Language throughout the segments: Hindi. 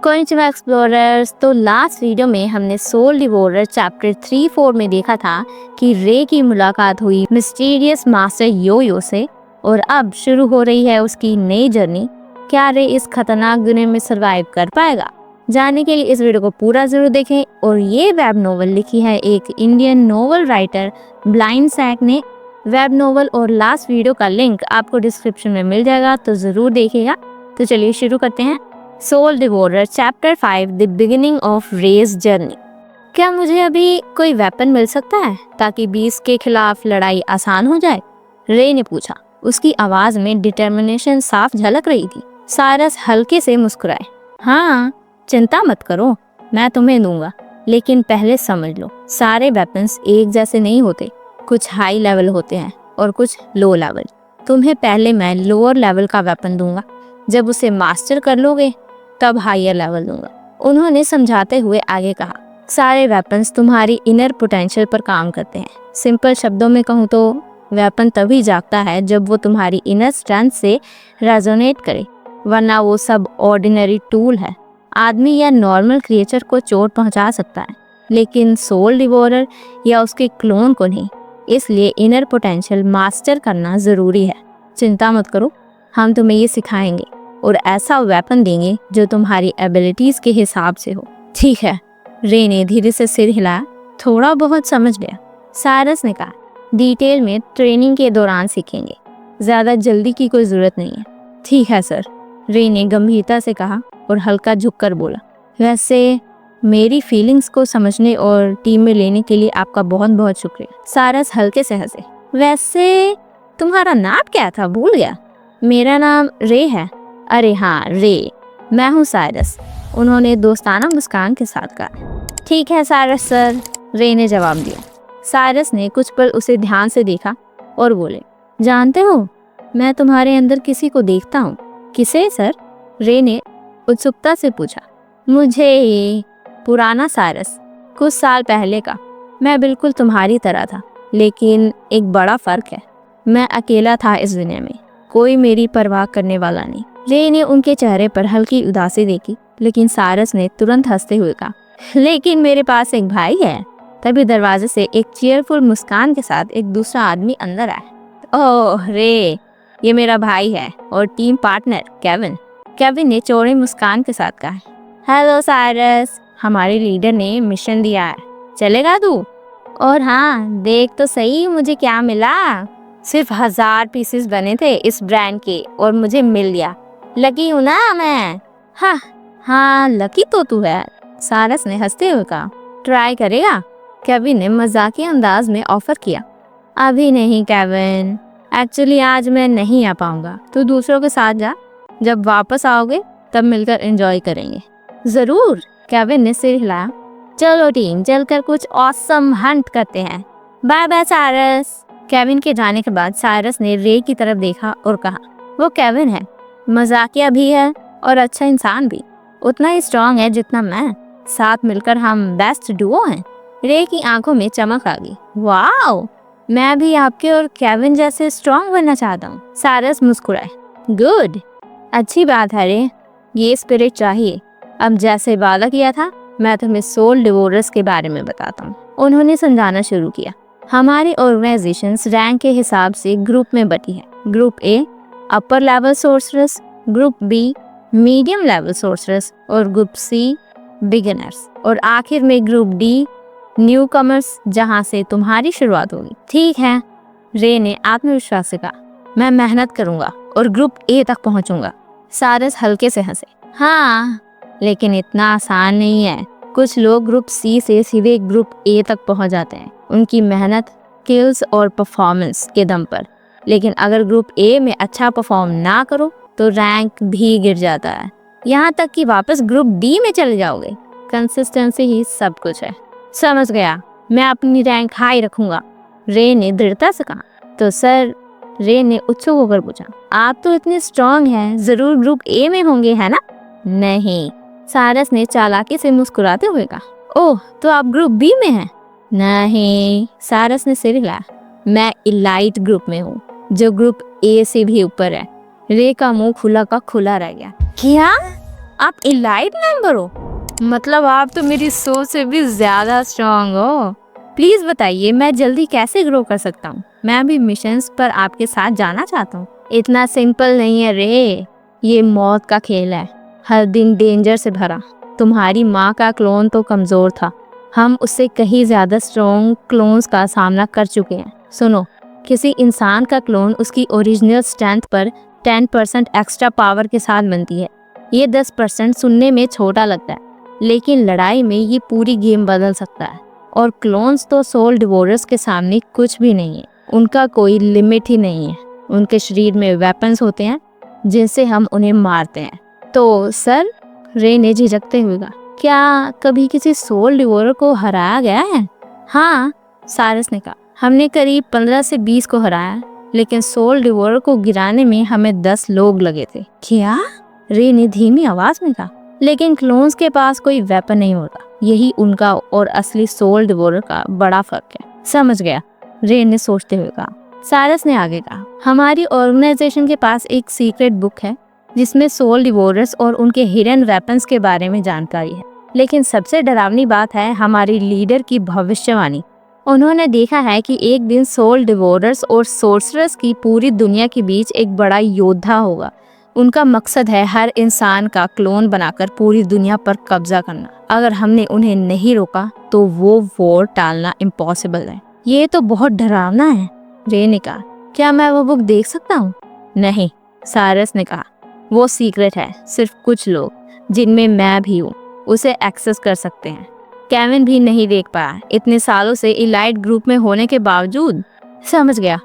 Konnichiwa explorers. तो लास्ट वीडियो में हमने सोल डिवोरर चैप्टर 3-4 में देखा था कि रे की मुलाकात हुई मिस्टीरियस मास्टर योयो से और अब शुरू हो रही है उसकी नई जर्नी। क्या रे इस खतरनाक दुनिया में सरवाइव कर पाएगा? जानने के लिए इस वीडियो को पूरा जरूर देखें। और ये वेब नोवेल लिखी है एक Indian novel writer blind sack ने। वेब नोवेल और लास्ट वीडियो का लिंक आपको डिस्क्रिप्शन में मिल जाएगा, तो जरूर देखिएगा। तो चलिए शुरू करते हैं। Soul devourer chapter 5 the beginning of rage journey. क्या मुझे अभी कोई वेपन मिल सकता है ताकि बीस्ट के खिलाफ लड़ाई आसान हो जाए? रे ने पूछा। उसकी आवाज में डिटर्मिनेशन साफ झलक रही थी। सारस हल्के से मुस्कुराए। हाँ, चिंता मत करो, मैं तुम्हें दूंगा, लेकिन पहले समझ लो सारे वेपन्स एक जैसे नहीं होते। कुछ हाई लेवल होते हैं और कुछ लो लेवल। तुम्हें पहले मैं लोअर लेवल का वेपन दूंगा, जब उसे मास्टर कर लोगे तब हायर लेवल दूंगा। उन्होंने समझाते हुए आगे कहा, सारे वेपन्स तुम्हारी इनर पोटेंशियल पर काम करते हैं। सिंपल शब्दों में कहूँ तो वेपन तभी जागता है जब वो तुम्हारी इनर स्ट्रेंथ से रेजोनेट करे, वरना वो सब ऑर्डिनरी टूल है। आदमी या नॉर्मल क्रिएचर को चोट पहुंचा सकता है, लेकिन सोल डिवोरर या उसके क्लोन को नहीं। इसलिए इनर पोटेंशियल मास्टर करना जरूरी है। चिंता मत करो, हम तुम्हें ये सिखाएंगे और ऐसा वेपन देंगे जो तुम्हारी एबिलिटीज के हिसाब से हो। ठीक है, रे ने धीरे से सिर हिलाया। थोड़ा बहुत समझ गया, सारस ने कहा। डिटेल में ट्रेनिंग के दौरान सीखेंगे, ज्यादा जल्दी की कोई जरूरत नहीं है। ठीक है सर, रे ने गंभीरता से कहा और हल्का झुककर बोला। वैसे मेरी फीलिंग्स को समझने और टीम में लेने के लिए आपका बहुत बहुत शुक्रिया। सारस हल्के से हंसे। वैसे तुम्हारा नाम क्या था? भूल गया। मेरा नाम रे है। अरे हाँ रे, मैं हूँ सारस, उन्होंने दोस्ताना मुस्कान के साथ कहा। ठीक है सारस सर, रे ने जवाब दिया। सारस ने कुछ पल उसे ध्यान से देखा और बोले, जानते हो मैं तुम्हारे अंदर किसी को देखता हूँ। किसे सर? रे ने उत्सुकता से पूछा। मुझे ये पुराना सारस, कुछ साल पहले का। मैं बिल्कुल तुम्हारी तरह था, लेकिन एक बड़ा फर्क है, मैं अकेला था इस दुनिया में, कोई मेरी परवाह करने वाला नहीं। रे ने उनके चेहरे पर हल्की उदासी देखी, लेकिन सारस ने तुरंत हंसते हुए कहा, लेकिन मेरे पास एक भाई है। तभी दरवाजे से एक चीयरफुल मुस्कान के साथ एक दूसरा आदमी अंदर आया। ओह रे, ये मेरा भाई है और टीम पार्टनर केविन। केविन ने चौड़े मुस्कान के साथ कहा। हेलो सारस, हमारे लीडर ने मिशन दिया है, चलेगा तू? और हाँ, देख तो सही मुझे क्या मिला। सिर्फ 1000 पीसेस बने थे इस ब्रांड के और मुझे मिल गया। लकी हूँ ना मैं। हाँ लकी तो तू है, सारस ने हंसते हुए कहा। ट्राई करेगा? केविन ने मजाकिया अंदाज में ऑफर किया। अभी नहीं केविन, एक्चुअली आज मैं नहीं आ पाऊंगा, तू दूसरों के साथ जा, जब वापस आओगे तब मिलकर एंजॉय करेंगे। जरूर, केविन ने सिर हिलाया। चलो टीम, चलकर कुछ ऑसम हंट करते हैं। बाय बाय सारस। केविन के जाने के बाद सारस ने रे की तरफ देखा और कहा, वो केविन है, मजाकिया भी है और अच्छा इंसान भी, उतना ही स्ट्रांग है जितना मैं। साथ मिलकर हम बेस्ट डुओ हैं। रे की आंखों में चमक आ गई। वाओ, मैं भी आपके और केविन जैसे स्ट्रांग बनना चाहता हूँ। सारस मुस्कुराए। गुड, अच्छी बात है रे, ये स्पिरिट चाहिए। अब जैसे वादा किया था, मैं तुम्हें सोल डिवोरर्स के बारे में बताता हूँ। उन्होंने समझाना शुरू किया। हमारी ऑर्गेनाइजेशन रैंक के हिसाब से ग्रुप में बटी है। Group A upper level sorcerers, group B medium level sorcerers और ग्रुप सी बिगिनर्स, और आखिर में ग्रुप डी न्यू कमर्स, जहाँ से तुम्हारी शुरुआत होगी। ठीक है, रे ने आत्मविश्वास से कहा। मैं मेहनत करूंगा और ग्रुप ए तक पहुंचूंगा। सारस हल्के से हंसे। हाँ, लेकिन इतना आसान नहीं है। कुछ लोग ग्रुप सी से सीधे ग्रुप ए तक पहुंच जाते हैं, उनकी मेहनत, स्किल्स और परफॉर्मेंस के दम पर। लेकिन अगर ग्रुप ए में अच्छा परफॉर्म ना करो तो रैंक भी गिर जाता है, यहाँ तक कि वापस ग्रुप डी में चले जाओगे। कंसिस्टेंसी ही सब कुछ है। समझ गया, मैं अपनी रैंक हाई रखूंगा, रे ने दृढ़ता से कहा। तो सर, रे ने उत्सुक होकर पूछा, आप तो इतने स्ट्रांग हैं, जरूर ग्रुप ए में होंगे, है ना? नहीं, सारस ने चालाकी से मुस्कुराते हुए कहा। ओह, तो आप ग्रुप बी में हैं? नहीं, सारस ने सिर हिलाया। मैं इलाइट ग्रुप में हूँ, जो ग्रुप ए से भी ऊपर है। रे का मुंह खुला का खुला रह गया। क्या? आप इलाइट मेंबर हो? मतलब आप तो मेरी सोच से भी ज्यादा स्ट्रांग हो। प्लीज बताइए मैं जल्दी कैसे ग्रो कर सकता हूँ। मैं भी मिशंस पर आपके साथ जाना चाहता हूँ। इतना सिंपल नहीं है रे, ये मौत का खेल है, हर दिन डेंजर से भरा। तुम्हारी माँ का क्लोन तो कमजोर था, हम उससे कहीं ज्यादा स्ट्रॉन्ग क्लोन्स का सामना कर चुके हैं। सुनो, किसी इंसान का क्लोन उसकी ओरिजिनल स्ट्रेंथ पर 10% एक्स्ट्रा पावर के साथ बनती है। ये 10% सुनने में छोटा लगता है, लेकिन लड़ाई में ये पूरी गेम बदल सकता है। और क्लोन्स तो सोल डिवोरर्स के सामने कुछ भी नहीं है, उनका कोई लिमिट ही नहीं है। उनके शरीर में वेपन्स होते हैं जिनसे हम उन्हें मारते हैं। तो सर, रे ने झिझकते हुए कहा, क्या कभी किसी सोल डिवोरर को हराया गया है? हाँ, सारस ने कहा, हमने करीब 15 से 20 को हराया, लेकिन सोल डिवोरर को गिराने में हमें 10 लोग लगे थे। क्या? रे ने धीमी आवाज में कहा, लेकिन क्लोन्स के पास कोई वेपन नहीं होता, यही उनका और असली सोल डिवोरर का बड़ा फर्क है। समझ गया, रे ने सोचते हुए कहा। सारस ने आगे कहा, हमारी ऑर्गेनाइजेशन के पास एक सीक्रेट बुक है जिसमें सोल डिवोरर्स और उनके हिडन वेपन्स के बारे में जानकारी है। लेकिन सबसे डरावनी बात है हमारी लीडर की भविष्यवाणी। उन्होंने देखा है कि एक दिन सोल डिवोरर्स और सोर्सरर्स की पूरी दुनिया के बीच एक बड़ा योद्धा होगा। उनका मकसद है हर इंसान का क्लोन बनाकर पूरी दुनिया पर कब्जा करना। अगर हमने उन्हें नहीं रोका तो वो वॉर टालना इम्पॉसिबल है। ये तो बहुत डरावना है, रे ने कहा। क्या मैं वो बुक देख सकता हूँ? नहीं, सारस ने कहा, वो सीक्रेट है। सिर्फ कुछ लोग, जिनमें मैं भी हूँ, उसे एक्सेस कर सकते हैं। केविन भी नहीं देख पाया, इतने सालों से इलाइट ग्रुप में होने के बावजूद। समझ गया,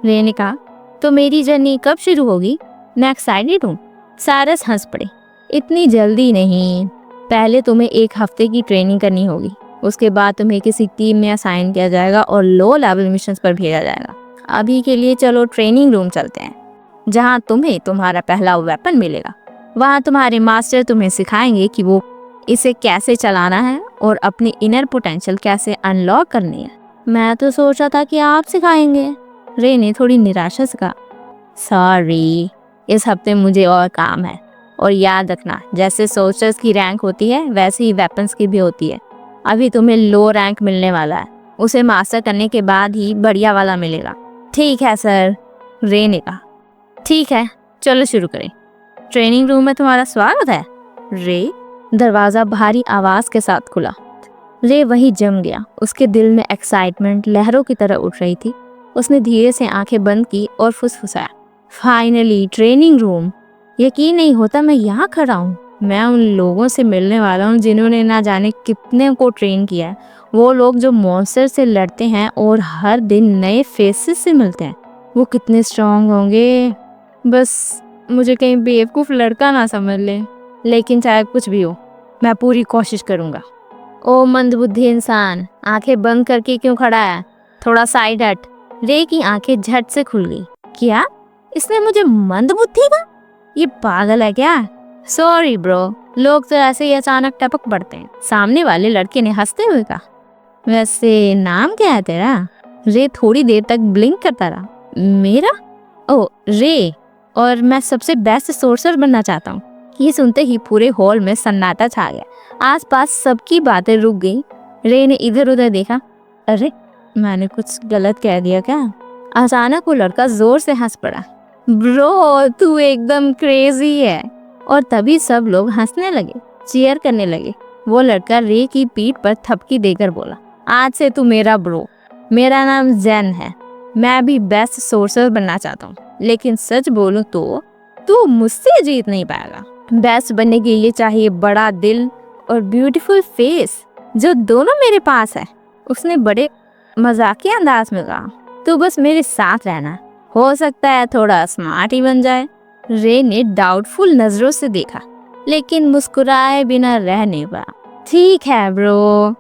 रे ने कहा। तो मेरी जर्नी कब शुरू होगी? मैं एक्साइटेड हूँ। सारस हंस पड़े। इतनी जल्दी नहीं, पहले तुम्हें 1 हफ्ते की ट्रेनिंग करनी होगी। उसके बाद तुम्हें किसी टीम में असाइन किया जाएगा और लो लेवल मिशंस पर भेजा जाएगा। अभी के लिए चलो ट्रेनिंग रूम चलते हैं, जहाँ तुम्हें तुम्हारा पहला वेपन मिलेगा। वहाँ तुम्हारे मास्टर तुम्हें सिखाएंगे कि वो इसे कैसे चलाना है और अपनी इनर पोटेंशियल कैसे अनलॉक करनी है। मैं तो सोचा था कि आप सिखाएंगे, रे ने थोड़ी निराशा से कहा। सॉरी, इस हफ्ते मुझे और काम है। और याद रखना, जैसे सोल्जर्स की रैंक होती है वैसे ही वेपन्स की भी होती है। अभी तुम्हें लो रैंक मिलने वाला है, उसे मास्टर करने के बाद ही बढ़िया वाला मिलेगा। ठीक है सर, रे ने कहा। ठीक है, चलो शुरू करें। ट्रेनिंग रूम में तुम्हारा स्वागत है, रे। दरवाजा भारी आवाज के साथ खुला। रे वहीं जम गया। उसके दिल में एक्साइटमेंट लहरों की तरह उठ रही थी। उसने धीरे से आंखें बंद की और फुसफुसाया, फाइनली ट्रेनिंग रूम। यकीन नहीं होता मैं यहाँ खड़ा हूँ। मैं उन लोगों से मिलने वाला हूँ जिन्होंने ना जाने कितने को ट्रेन किया है। वो लोग जो मॉन्स्टर से लड़ते हैं और हर दिन नए फेसेस से मिलते हैं। वो कितने स्ट्रांग होंगे। बस मुझे कहीं बेवकूफ़ लड़का ना समझ ले। लेकिन चाहे कुछ भी हो, मैं पूरी कोशिश करूँगा। ओ मंदबुद्धि इंसान, आंखें बंद करके क्यों खड़ा है? थोड़ा साइड हट। रे की आंखें झट से खुल गई। क्या इसने मुझे मंदबुद्धि कहा? ये पागल है क्या? सॉरी ब्रो, लोग तो ऐसे ही अचानक टपक पड़ते हैं, सामने वाले लड़के ने हंसते हुए कहा। वैसे नाम क्या है तेरा? रे थोड़ी देर तक ब्लिंक करता रहा। मेरा? ओ रे, और मैं सबसे बेस्ट सोर्सर बनना चाहता हूँ। ये सुनते ही पूरे हॉल में सन्नाटा छा गया। आसपास सबकी बातें रुक गई। रे ने इधर उधर देखा। अरे, मैंने कुछ गलत कह दिया क्या? अचानक वो लड़का जोर से हंस पड़ा। ब्रो, तू एकदम क्रेजी है। और तभी सब लोग हंसने लगे, चीयर करने लगे। वो लड़का रे की पीठ पर थपकी देकर बोला, आज से तू मेरा ब्रो। मेरा नाम जेन है। मैं भी बेस्ट सोर्सर बनना चाहता हूँ, लेकिन सच बोलूं तो तू मुझसे जीत नहीं पाएगा। बेस्ट बनने के लिए चाहिए बड़ा दिल और ब्यूटीफुल फेस, जो दोनों मेरे पास है। उसने बड़े मजाकिया अंदाज में कहा। तू बस मेरे साथ रहना, हो सकता है थोड़ा स्मार्ट ही बन जाए। रे ने डाउटफुल नजरों से देखा, लेकिन मुस्कुराए बिना रह नहीं पाया। ठीक है ब्रो।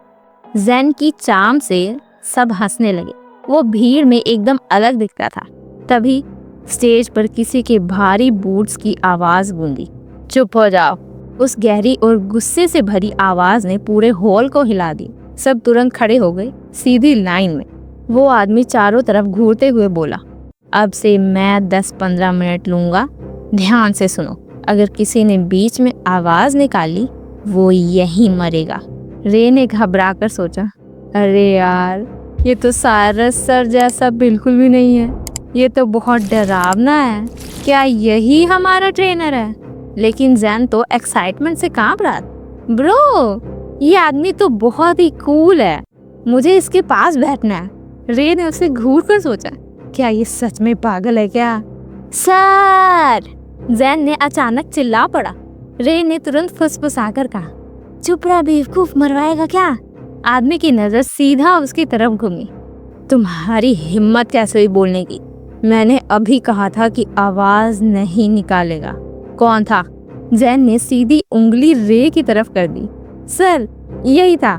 जेन की चाम से सब हंसने लगे। वो भीड़ में एकदम अलग दिखता था। तभी स्टेज पर किसी के भारी बूट्स की आवाज गूंजी। चुप हो जाओ। उस गहरी और गुस्से से भरी आवाज ने पूरे हॉल को हिला दी। सब तुरंत खड़े हो गए, सीधी लाइन में। वो आदमी चारों तरफ घूरते हुए बोला, अब से मैं 10-15 मिनट लूंगा, ध्यान से सुनो। अगर किसी ने बीच में आवाज निकाली वो यहीं मरेगा। रे ने घबरा कर सोचा, अरे यार ये तो सारस सर जैसा बिल्कुल भी नहीं है, ये तो बहुत डरावना है। क्या यही हमारा ट्रेनर है? लेकिन जैन तो एक्साइटमेंट से कांप रहा था। ब्रो, ये आदमी तो बहुत ही कूल है, मुझे इसके पास बैठना है। रे ने उसे घूर कर सोचा, क्या ये सच में पागल है क्या? सर! जैन ने अचानक चिल्ला पड़ा। रे ने तुरंत फुसफुसाकर कहा, चुप रहा बेवकूफ, मरवाएगा क्या? आदमी की नजर सीधा उसकी तरफ घूमी। तुम्हारी हिम्मत कैसे हुई बोलने की? मैंने अभी कहा था कि आवाज नहीं निकालेगा। कौन था? जैन ने सीधी उंगली रे की तरफ कर दी। सर, यही था।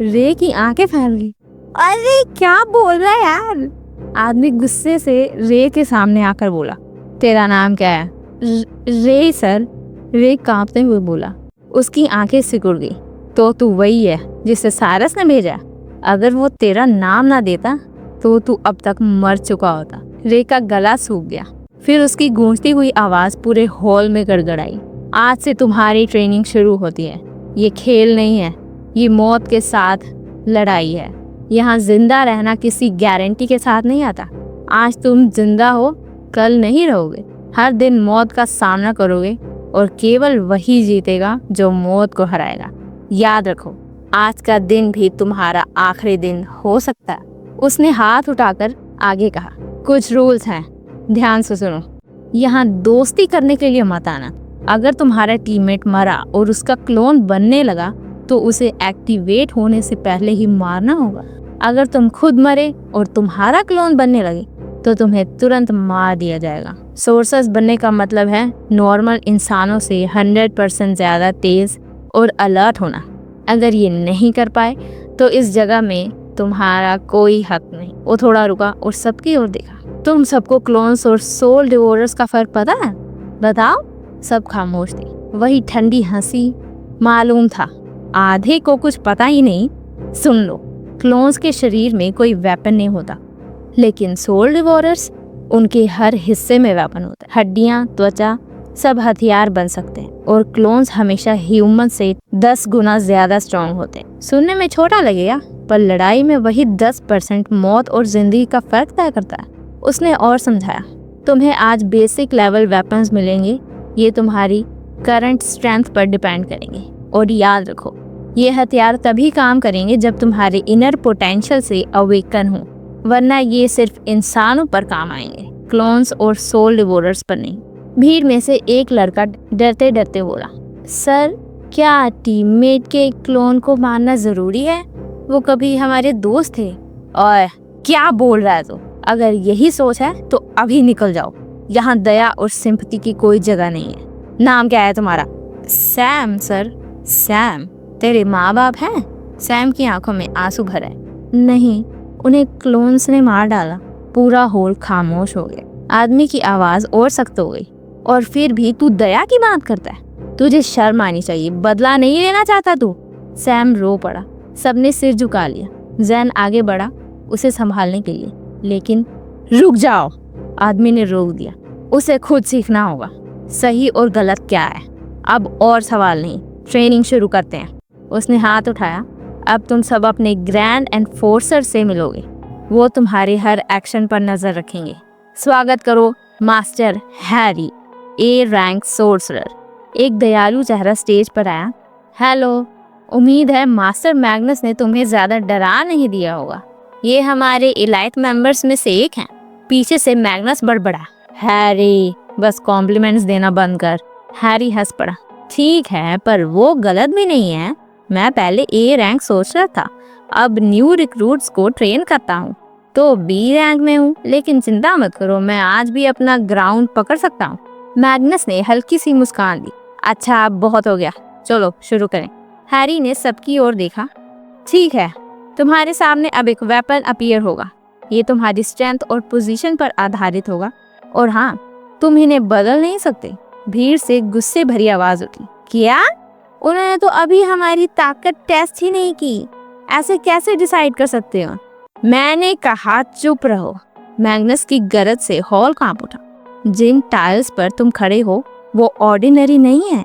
रे की आंखें फैल गई। अरे क्या बोल रहा है यार? आदमी गुस्से से रे के सामने आकर बोला, तेरा नाम क्या है? रे सर। रे कांपते हुए बोला। उसकी आंखें सिकुड़ गई। तो तू वही है जिसे सारस ने भेजा? अगर वो तेरा नाम ना देता तो तू अब तक मर चुका होता। रे का गला सूख गया। फिर उसकी गूंजती हुई आवाज पूरे हॉल में गड़गड़ाई। आज से तुम्हारी ट्रेनिंग शुरू होती है। ये खेल नहीं है, ये मौत के साथ लड़ाई है। यहाँ जिंदा रहना किसी गारंटी के साथ नहीं आता। आज तुम जिंदा हो, कल नहीं रहोगे। हर दिन मौत का सामना करोगे और केवल वही जीतेगा जो मौत को हराएगा। याद रखो, आज का दिन भी तुम्हारा आखिरी दिन हो सकता है। उसने हाथ उठाकर आगे कहा, कुछ रूल्स हैं, ध्यान से सुनो। यहाँ दोस्ती करने के लिए मत आना। अगर तुम्हारा टीममेट मरा और उसका क्लोन बनने लगा तो उसे एक्टिवेट होने से पहले ही मारना होगा। अगर तुम खुद मरे और तुम्हारा क्लोन बनने लगे तो तुम्हें तुरंत मार दिया जाएगा। सोर्सेस बनने का मतलब है नॉर्मल इंसानों से 100% ज्यादा तेज और अलर्ट होना। अगर ये नहीं कर पाए तो इस जगह में तुम्हारा कोई हक नहीं। वो थोड़ा रुका और सबकी ओर देखा। तुम सबको क्लोन्स और सोल डिवोरर्स का फर्क पता है? बताओ। सब खामोश थे। वही ठंडी हंसी। मालूम था, आधे को कुछ पता ही नहीं। सुन लो, क्लोन्स के शरीर में कोई वेपन नहीं होता, लेकिन सोल डिवोरर्स, उनके हर हिस्से में वेपन होता है। हड्डियां, त्वचा, सब हथियार बन सकते हैं। और क्लोन्स हमेशा ह्यूमन से 10 गुना ज्यादा स्ट्रॉन्ग होते हैं। सुनने में छोटा लगेगा, पर लड़ाई में वही 10% मौत और जिंदगी का फर्क तय करता है। उसने और समझाया, तुम्हें आज बेसिक लेवल वेपन्स मिलेंगे। ये तुम्हारी करंट स्ट्रेंथ पर डिपेंड करेंगे। और याद रखो, ये हथियार तभी काम करेंगे जब तुम्हारे इनर पोटेंशियल से अवेकन हो, वरना ये सिर्फ इंसानों पर काम आएंगे, क्लोन्स और सोल डिवोरर्स पर नहीं। भीड़ में से एक लड़का डरते डरते बोला, सर, क्या टीममेट के क्लोन को मारना जरूरी है? वो कभी हमारे दोस्त थे। और क्या बोल रहा है तू? अगर यही सोच है तो अभी निकल जाओ। यहाँ दया और सिंपैथी की कोई जगह नहीं है। नाम क्या है तुम्हारा? Sam sir. सैम? तेरे माँ बाप हैं? सैम की आंखों में आंसू भर है। नहीं, उन्हें क्लोन्स ने मार डाला। पूरा हॉल खामोश हो गया। आदमी की आवाज और सख्त हो गई। और फिर भी तू दया की बात करता है? तुझे शर्म आनी चाहिए। बदला नहीं लेना चाहता तू? सैम रो पड़ा। सबने सिर झुका लिया। जैन आगे बढ़ा उसे संभालने के लिए, लेकिन रुक जाओ, आदमी ने रोक दिया। उसे खुद सीखना होगा सही और गलत क्या है। अब और सवाल नहीं, ट्रेनिंग शुरू करते हैं। उसने हाथ उठाया। अब तुम सब अपने ग्रैंड एनफोर्सर से मिलोगे। वो तुम्हारे हर एक्शन पर नजर रखेंगे। स्वागत करो master Harry, A rank sorcerer. एक दयालु चेहरा स्टेज पर आया। हेलो, उम्मीद है मास्टर मैग्नस ने तुम्हें ज्यादा डरा नहीं दिया होगा। ये हमारे इलाइट मेंबर्स में से एक हैं। पीछे से मैग्नस बड़बड़ा, हैरी बस कॉम्प्लीमेंट्स देना बंद कर। हैरी हंस पड़ा। ठीक है, पर वो गलत भी नहीं है। मैं पहले ए रैंक सोर्सरर था, अब न्यू रिक्रूट्स को ट्रेन करता हूँ तो बी रैंक में हूँ। लेकिन चिंता मत करो, मैं आज भी अपना ग्राउंड पकड़ सकता हूँ। मैग्नस ने हल्की सी मुस्कान दी। अच्छा, अब बहुत हो गया, चलो शुरू करें। हैरी ने सबकी ओर देखा। ठीक है, तुम्हारे सामने अब एक वेपन अपीयर होगा। ये तुम्हारी स्ट्रेंथ और पोजीशन पर आधारित होगा। और हाँ, तुम इन्हें बदल नहीं सकते। भीड़ से गुस्से भरी आवाज उठी। क्या? उन्होंने तो अभी हमारी ताकत टेस्ट ही नहीं की, ऐसे कैसे डिसाइड कर सकते हो? मैंने कहा चुप रहो। मैग्नस की गरज से हॉल कांप उठा। जिन टाइल्स पर तुम खड़े हो वो ऑर्डिनरी नहीं है,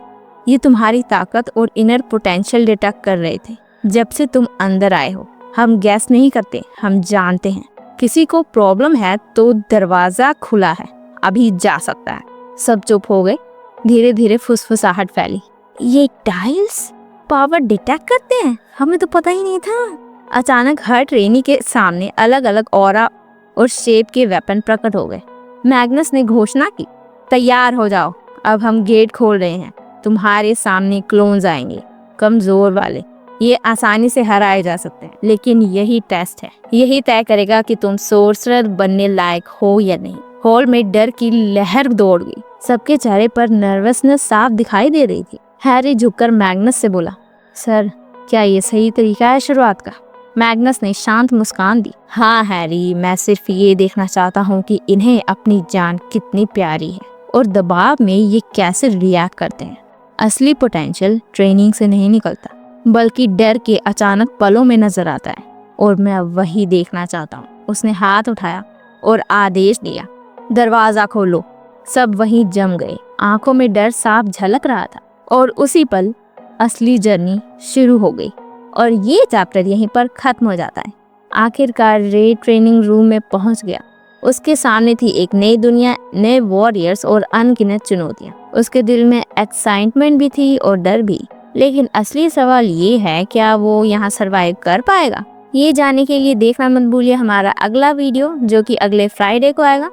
ये तुम्हारी ताकत और इनर पोटेंशियल डिटेक्ट कर रहे थे जब से तुम अंदर आए हो। हम गैस नहीं करते, हम जानते हैं। किसी को प्रॉब्लम है तो दरवाजा खुला है, अभी जा सकता है। सब चुप हो गए। धीरे धीरे फुसफुसाहट फैली। ये टाइल्स पावर डिटेक्ट करते हैं, हमें तो पता ही नहीं था। अचानक हर ट्रेनी के सामने अलग अलग ऑरा और शेप के वेपन प्रकट हो गए। मैग्नस ने घोषणा की, तैयार हो जाओ, अब हम गेट खोल रहे हैं। तुम्हारे सामने क्लोन्स आएंगे, कमजोर वाले। ये आसानी से हराए जा सकते हैं, लेकिन यही टेस्ट है, यही तय करेगा कि तुम सोर्सरर बनने लायक हो या नहीं। हॉल में डर की लहर दौड़ गई। सबके चेहरे पर नर्वसनेस साफ दिखाई दे रही थी। हैरी झुककर मैग्नस से बोला, सर क्या ये सही तरीका है शुरुआत का? मैग्नस ने शांत मुस्कान दी। हाँ हैरी, मैं सिर्फ ये देखना चाहता हूँ कि इन्हें अपनी जान कितनी प्यारी है और दबाव में ये कैसे रिएक्ट करते हैं। असली पोटेंशियल ट्रेनिंग से नहीं निकलता, बल्कि डर के अचानक पलों में नजर आता है, और मैं वही देखना चाहता हूँ। उसने हाथ उठाया और आदेश दिया, दरवाजा खोलो। सब वहीं जम गए। आंखों में डर साफ झलक रहा था, और उसी पल असली जर्नी शुरू हो गई। और ये चैप्टर यहीं पर खत्म हो जाता है। आखिरकार रे ट्रेनिंग रूम में पहुंच गया। उसके सामने थी एक नई दुनिया, नए वॉरियर्स और अनगिनत चुनौतियां। उसके दिल में एक्साइटमेंट भी थी और डर भी। लेकिन असली सवाल ये है, क्या वो यहाँ सरवाइव कर पाएगा? ये जानने के लिए देखना मत भूलिए हमारा अगला वीडियो, जो कि अगले फ्राइडे को आएगा।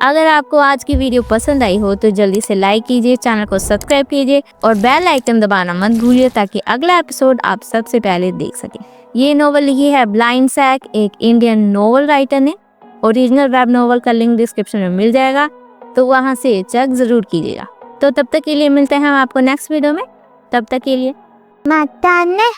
अगर आपको आज की वीडियो पसंद आई हो तो जल्दी से लाइक कीजिए, चैनल को सब्सक्राइब कीजिए और बेल आइकन दबाना मत भूलिए, ताकि अगला एपिसोड आप सबसे पहले देख सकें। ये नोवेल लिखी है ब्लाइंड सैक, एक इंडियन नोवेल राइटर ने। ओरिजिनल वेब नोवेल का लिंक डिस्क्रिप्शन में मिल जाएगा, तो वहाँ से चेक जरूर कीजिएगा। तो तब तक के लिए मिलते हैं हम आपको नेक्स्ट वीडियो में। तब तक के लिए माता ने